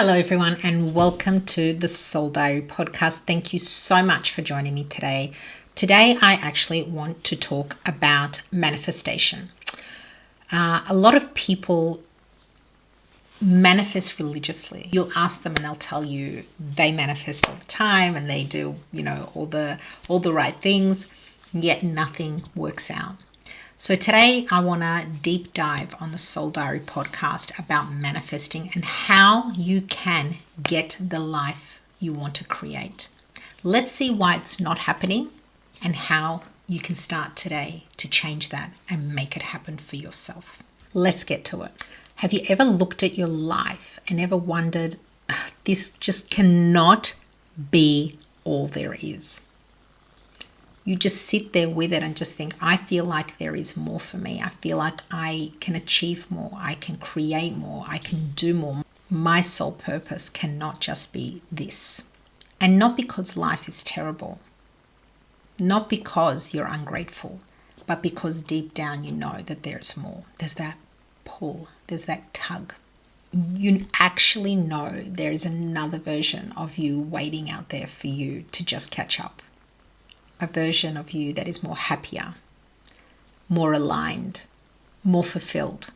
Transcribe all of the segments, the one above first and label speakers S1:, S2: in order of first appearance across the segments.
S1: Hello, everyone, and welcome to the Soul Diary podcast. Thank you so much for joining me today. Today, I actually want to talk about manifestation. A lot of people manifest religiously. You'll ask them and they'll tell you they manifest all the time and they do, all the right things, yet nothing works out. So today I want to deep dive on the Soul Diary podcast about manifesting and how you can get the life you want to create. Let's see why it's not happening and how you can start today to change that and make it happen for yourself. Let's get to it. Have you ever looked at your life and ever wondered, this just cannot be all there is? You just sit there with it and just think, I feel like there is more for me. I feel like I can achieve more. I can create more. I can do more. My sole purpose cannot just be this. And not because life is terrible, not because you're ungrateful, but because deep down you know that there's more. There's that pull. There's that tug. You actually know there is another version of you waiting out there for you to just catch up. A version of you that is more happier, more aligned, more fulfilled,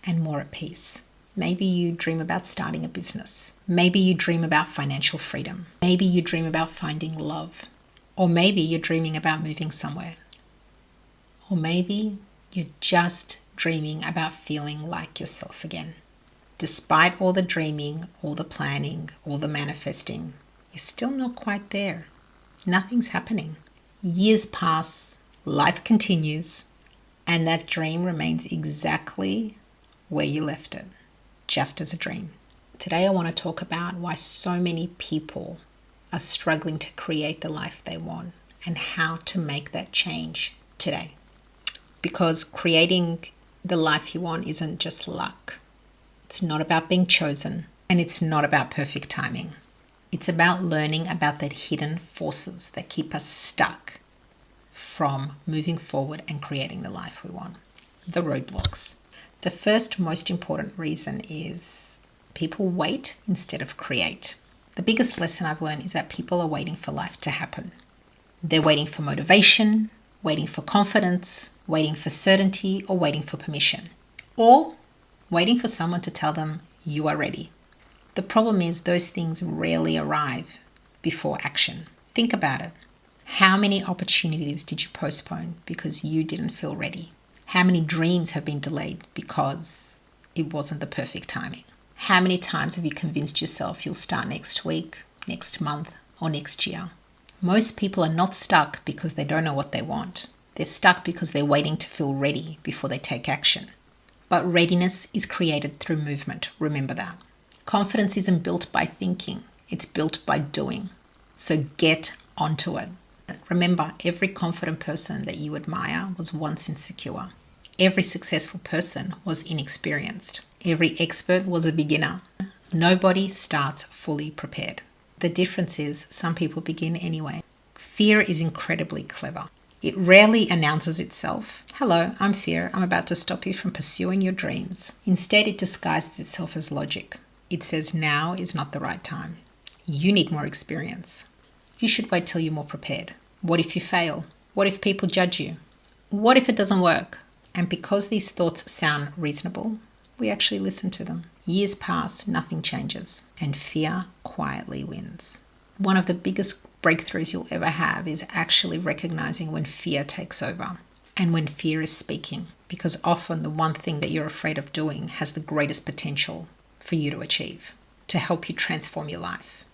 S1: and more at peace. Maybe you dream about starting a business. Maybe you dream about financial freedom. Maybe you dream about finding love. Or maybe you're dreaming about moving somewhere. Or maybe you're just dreaming about feeling like yourself again. Despite all the dreaming, all the planning, all the manifesting, you're still not quite there. Nothing's happening. Years pass, life continues, and that dream remains exactly where you left it, just as a dream. Today I want to talk about why so many people are struggling to create the life they want and how to make that change today. Because creating the life you want isn't just luck. It's not about being chosen, and it's not about perfect timing. It's about learning about the hidden forces that keep us stuck from moving forward and creating the life we want. The roadblocks. The first most important reason is people wait instead of create. The biggest lesson I've learned is that people are waiting for life to happen. They're waiting for motivation, waiting for confidence, waiting for certainty, or waiting for permission. Or waiting for someone to tell them you are ready. The problem is those things rarely arrive before action. Think about it. How many opportunities did you postpone because you didn't feel ready? How many dreams have been delayed because it wasn't the perfect timing? How many times have you convinced yourself you'll start next week, next month, or next year? Most people are not stuck because they don't know what they want. They're stuck because they're waiting to feel ready before they take action. But readiness is created through movement. Remember that. Confidence isn't built by thinking, it's built by doing. So get onto it. Remember, every confident person that you admire was once insecure. Every successful person was inexperienced. Every expert was a beginner. Nobody starts fully prepared. The difference is some people begin anyway. Fear is incredibly clever. It rarely announces itself. Hello, I'm fear. I'm about to stop you from pursuing your dreams. Instead, it disguises itself as logic. It says now is not the right time. You need more experience. You should wait till you're more prepared. What if you fail? What if people judge you? What if it doesn't work? And because these thoughts sound reasonable, we actually listen to them. Years pass, nothing changes, and fear quietly wins. One of the biggest breakthroughs you'll ever have is actually recognizing when fear takes over and when fear is speaking, because often the one thing that you're afraid of doing has the greatest potential for you to achieve, to help you transform your life.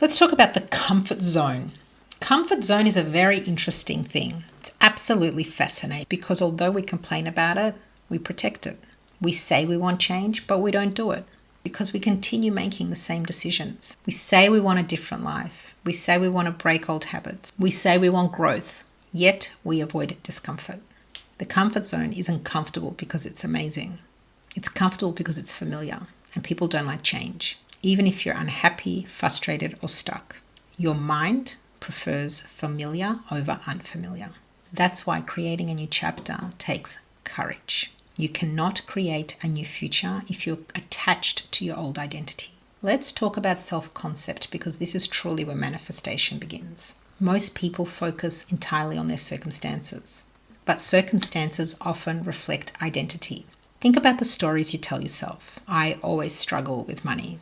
S1: Let's talk about the comfort zone. Comfort zone is a very interesting thing. It's absolutely fascinating because although we complain about it, we protect it. We say we want change, but we don't do it because we continue making the same decisions. We say we want a different life. We say we want to break old habits. We say we want growth, yet we avoid discomfort. The comfort zone isn't comfortable because it's amazing. It's comfortable because it's familiar, and people don't like change. Even if you're unhappy, frustrated, or stuck, your mind prefers familiar over unfamiliar. That's why creating a new chapter takes courage. You cannot create a new future if you're attached to your old identity. Let's talk about self-concept, because this is truly where manifestation begins. Most people focus entirely on their circumstances, but circumstances often reflect identity. Think about the stories you tell yourself. I always struggle with money.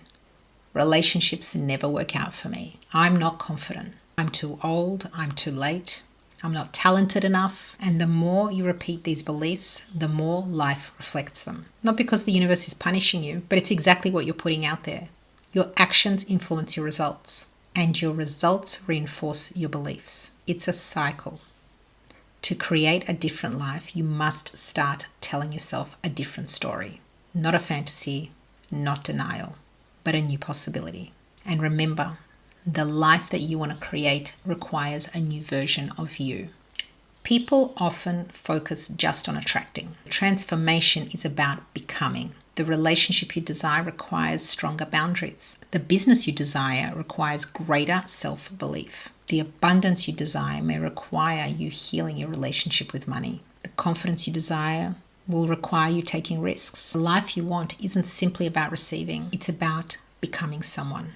S1: Relationships never work out for me. I'm not confident. I'm too old. I'm too late. I'm not talented enough. And the more you repeat these beliefs, the more life reflects them. Not because the universe is punishing you, but it's exactly what you're putting out there. Your actions influence your results, and your results reinforce your beliefs. It's a cycle. To create a different life, you must start telling yourself a different story. Not a fantasy, not denial, but a new possibility. And remember, the life that you want to create requires a new version of you. People often focus just on attracting. Transformation is about becoming. The relationship you desire requires stronger boundaries. The business you desire requires greater self-belief. The abundance you desire may require you healing your relationship with money. The confidence you desire will require you taking risks. The life you want isn't simply about receiving, it's about becoming someone.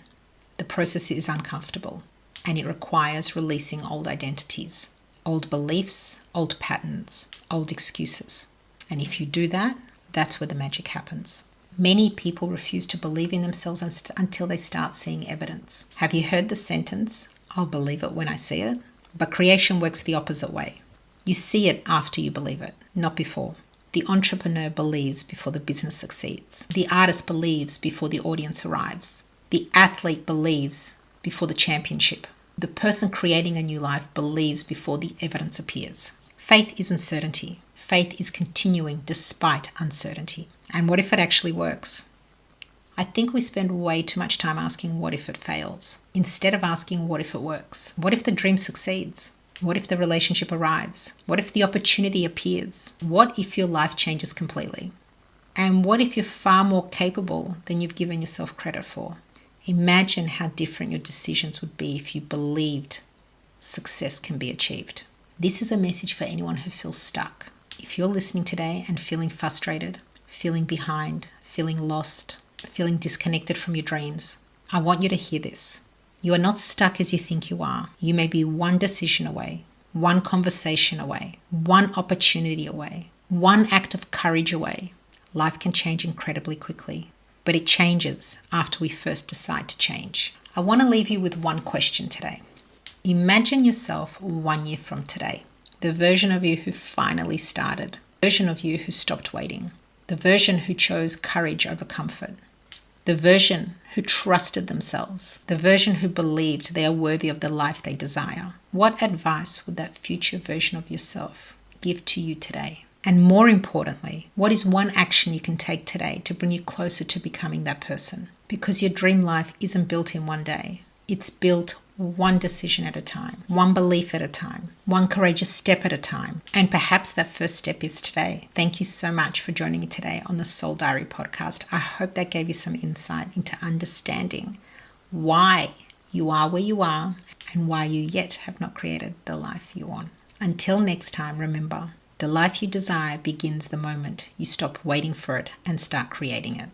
S1: The process is uncomfortable, and it requires releasing old identities, old beliefs, old patterns, old excuses. And if you do that, that's where the magic happens. Many people refuse to believe in themselves until they start seeing evidence. Have you heard the sentence, "I'll believe it when I see it"? But creation works the opposite way. You see it after you believe it, not before. The entrepreneur believes before the business succeeds. The artist believes before the audience arrives. The athlete believes before the championship. The person creating a new life believes before the evidence appears. Faith isn't certainty. Faith is continuing despite uncertainty. And what if it actually works? I think we spend way too much time asking what if it fails, instead of asking what if it works. What if the dream succeeds? What if the relationship arrives? What if the opportunity appears? What if your life changes completely? And what if you're far more capable than you've given yourself credit for? Imagine how different your decisions would be if you believed success can be achieved. This is a message for anyone who feels stuck. If you're listening today and feeling frustrated, feeling behind, feeling lost, feeling disconnected from your dreams, I want you to hear this. You are not stuck as you think you are. You may be one decision away, one conversation away, one opportunity away, one act of courage away. Life can change incredibly quickly, but it changes after we first decide to change. I want to leave you with one question today. Imagine yourself 1 year from today, the version of you who finally started, the version of you who stopped waiting, the version who chose courage over comfort, the version who trusted themselves, the version who believed they are worthy of the life they desire. What advice would that future version of yourself give to you today? And more importantly, what is one action you can take today to bring you closer to becoming that person? Because your dream life isn't built in one day. It's built one decision at a time, one belief at a time, one courageous step at a time. And perhaps that first step is today. Thank you so much for joining me today on the Soul Diary podcast. I hope that gave you some insight into understanding why you are where you are and why you yet have not created the life you want. Until next time, remember, the life you desire begins the moment you stop waiting for it and start creating it.